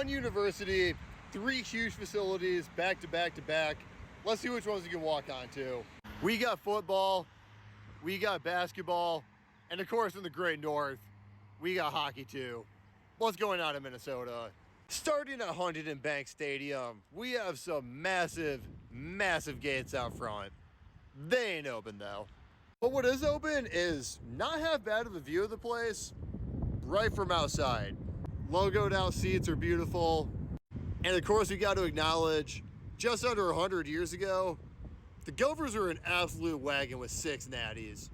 one university, 3 huge facilities, back to back to back. Let's see which ones you can walk on to. We got football, we got basketball, and of course in the great north, we got hockey too. What's going on in Minnesota? Starting at Huntington Bank Stadium, we have some massive, massive gates out front. They ain't open though. But what is open is not half bad of a view of the place right from outside. Logoed out seats are beautiful. And of course, we got to acknowledge, just under 100 years ago, the Gophers were an absolute wagon with 6 natties.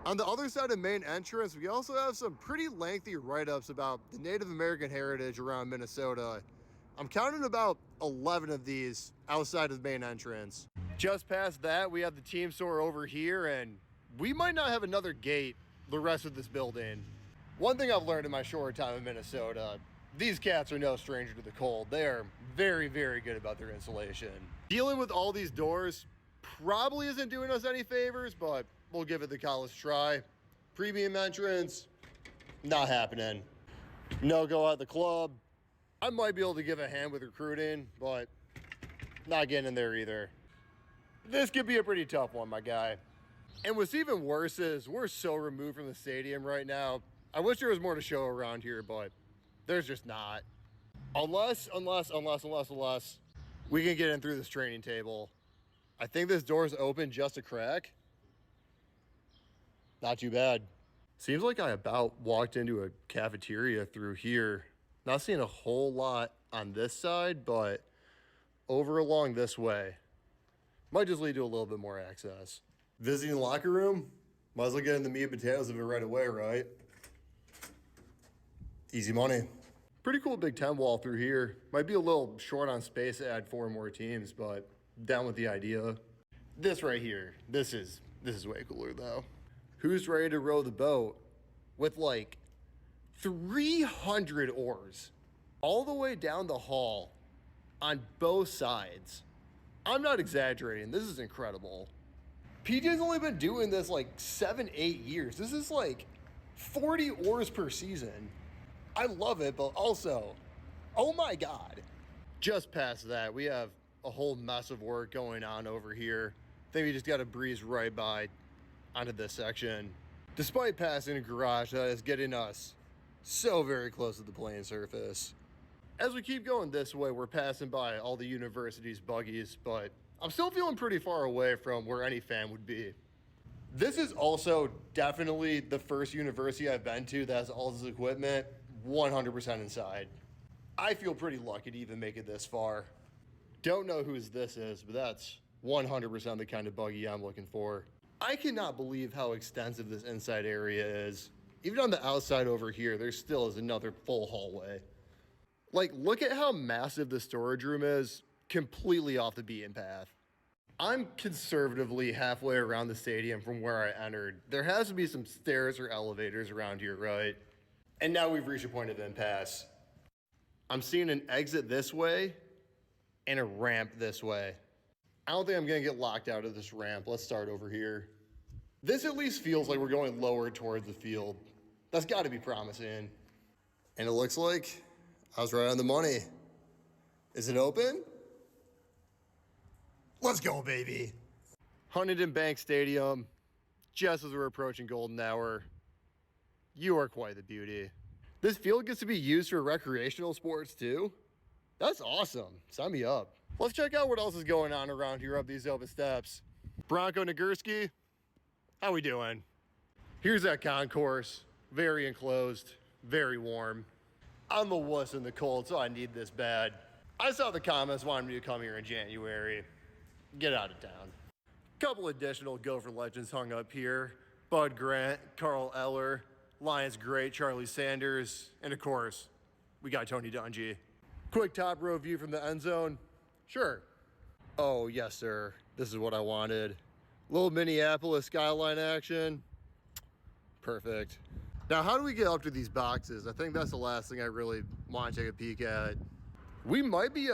On the other side of the main entrance, we also have some pretty lengthy write-ups about the Native American heritage around Minnesota. I'm counting about 11 of these outside of the main entrance. Just past that, we have the team store over here, and we might not have another gate the rest of this building. One thing I've learned in my short time in Minnesota, these cats are no stranger to the cold. They are very, very good about their insulation. Dealing with all these doors probably isn't doing us any favors, but we'll give it the college try. Premium entrance, not happening. No go at the club. I might be able to give a hand with recruiting, but not getting in there either. This could be a pretty tough one, my guy. And what's even worse is we're so removed from the stadium right now. I wish there was more to show around here, but there's just not. Unless we can get in through this training table. I think this door's open just a crack. Not too bad. Seems like I about walked into a cafeteria through here. Not seeing a whole lot on this side, but over along this way. Might just lead to a little bit more access. Visiting the locker room? Might as well get in the meat and potatoes of it right away, right? Easy money. Pretty cool Big Ten wall through here. Might be a little short on space to add 4 more teams, but down with the idea. This right here, this is way cooler though. Who's ready to row the boat with like 300 oars all the way down the hall on both sides? I'm not exaggerating. This is incredible. PJ's only been doing this like 7-8 years. This is like 40 oars per season. I love it, but also, oh my God. Just past that, we have a whole mess of work going on over here. I think we just got to breeze right by onto this section. Despite passing a garage that is getting us so very close to the playing surface. As we keep going this way, we're passing by all the university's buggies, but I'm still feeling pretty far away from where any fan would be. This is also definitely the first university I've been to that has all this equipment 100% inside. I feel pretty lucky to even make it this far. Don't know whose this is, but that's 100% the kind of buggy I'm looking for. I cannot believe how extensive this inside area is. Even on the outside over here, there still is another full hallway. Like, look at how massive the storage room is, completely off the beaten path. I'm conservatively halfway around the stadium from where I entered. There has to be some stairs or elevators around here, right? And now we've reached a point of impasse. I'm seeing an exit this way and a ramp this way. I don't think I'm gonna get locked out of this ramp. Let's start over here. This at least feels like we're going lower towards the field. That's gotta be promising. And it looks like I was right on the money. Is it open? Let's go, baby. Huntington Bank Stadium, just as we're approaching golden hour. You are quite the beauty. This field gets to be used for recreational sports too. That's awesome. Sign me up. Let's check out what else is going on around here up these open steps. Bronco Nagurski, how we doing? Here's that concourse. Very enclosed, very warm. I'm a wuss in the cold, so I need this bad. I saw the comments wanting me to come here in January. Get out of town. Couple additional Gopher legends hung up here. Bud Grant, Carl Eller, Lions great Charlie Sanders, and of course, we got Tony Dungy. Quick top row view from the end zone. Sure. Oh, yes, sir. This is what I wanted. Little Minneapolis skyline action. Perfect. Now, how do we get up to these boxes? I think that's the last thing I really want to take a peek at. We might be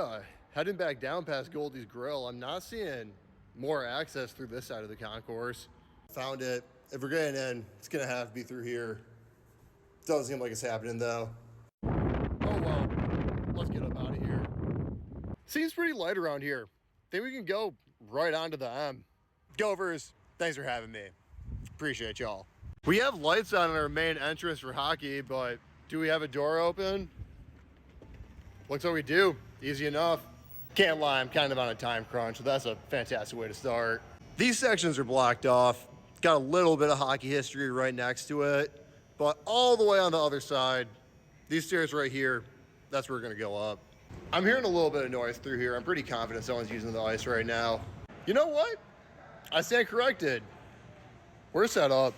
heading back down past Goldie's Grill. I'm not seeing more access through this side of the concourse. Found it. If we're getting in, it's gonna have to be through here. Doesn't seem like it's happening though. Oh well, let's get up out of Seems pretty light around here. Think we can go right onto the M. Gophers, thanks for having me. Appreciate y'all. We have lights on in our main entrance for hockey, but do we have a door open? Looks like we do. Easy enough. Can't lie, I'm kind of on a time crunch, so that's a fantastic way to start. These sections are blocked off. Got a little bit of hockey history right next to it, but all the way on the other side, these stairs right here, that's where we're gonna go up. I'm hearing a little bit of noise through here. I'm pretty confident someone's using the ice right now. You know what? I stand corrected. We're set up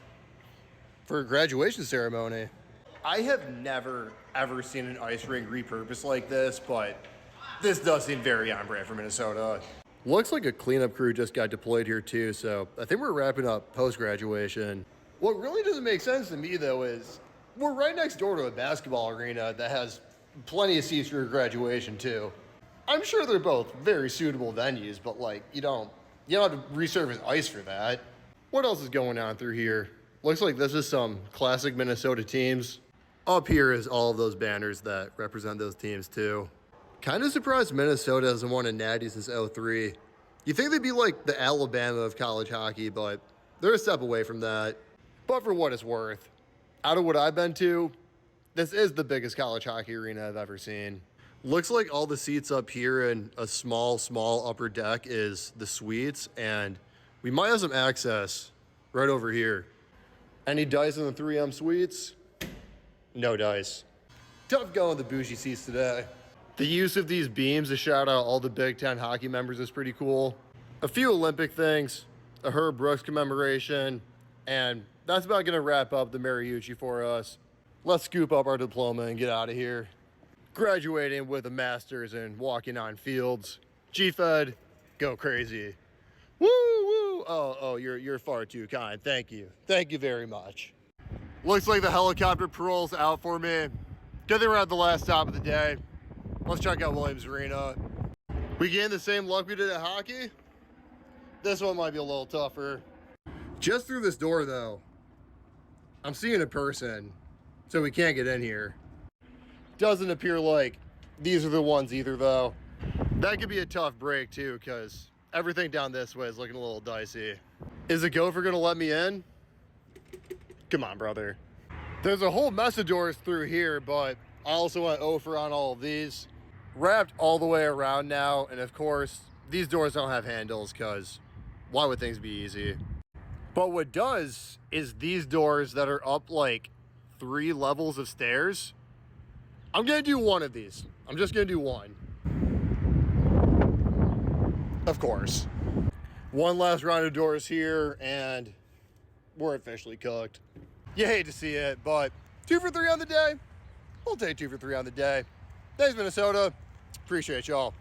for a graduation ceremony. I have never, ever seen an ice rink repurposed like this, but this does seem very on brand for Minnesota. Looks like a cleanup crew just got deployed here too, so I think we're wrapping up post-graduation. What really doesn't make sense to me though is we're right next door to a basketball arena that has plenty of seats for graduation too. I'm sure they're both very suitable venues, but like, you don't have to resurface ice for that. What else is going on through here? Looks like this is some classic Minnesota teams. Up here is all of those banners that represent those teams too. Kind of surprised Minnesota hasn't won a natty since '03. You think they'd be like the Alabama of college hockey, but they're a step away from that. But for what it's worth, out of what I've been to, this is the biggest college hockey arena I've ever seen. Looks like all the seats up here in a small upper deck is the suites, and we might have some access right over here. Any dice in the 3M suites? No dice. Tough going with the bougie seats today. The use of these beams to shout out all the Big Ten hockey members is pretty cool. A few Olympic things, a Herb Brooks commemoration, and that's about gonna wrap up the Mariucci for us. Let's scoop up our diploma and get out of here. Graduating with a master's and walking on fields. G-Fed, go crazy. Woo, woo. Oh, you're far too kind. Thank you. Thank you very much. Looks like the helicopter parole's out for me. Good thing we're at the last stop of the day. Let's check out Williams Arena. We gained the same luck we did at hockey. This one might be a little tougher. Just through this door though, I'm seeing a person, so we can't get in here. Doesn't appear like these are the ones either though. That could be a tough break too, because everything down this way is looking a little dicey. Is the gopher gonna let me in? Come on, brother. There's a whole mess of doors through here, but I also went over on all of these. Wrapped all the way around now, and of course, these doors don't have handles because why would things be easy? But what does is these doors that are up like 3 levels of stairs. I'm gonna do one of these. I'm just gonna do one. Of course. One last round of doors here, and we're officially cooked. You hate to see it, but 2 for 3 on the day. We'll take 2 for 3 on the day. Thanks, Minnesota. Appreciate y'all.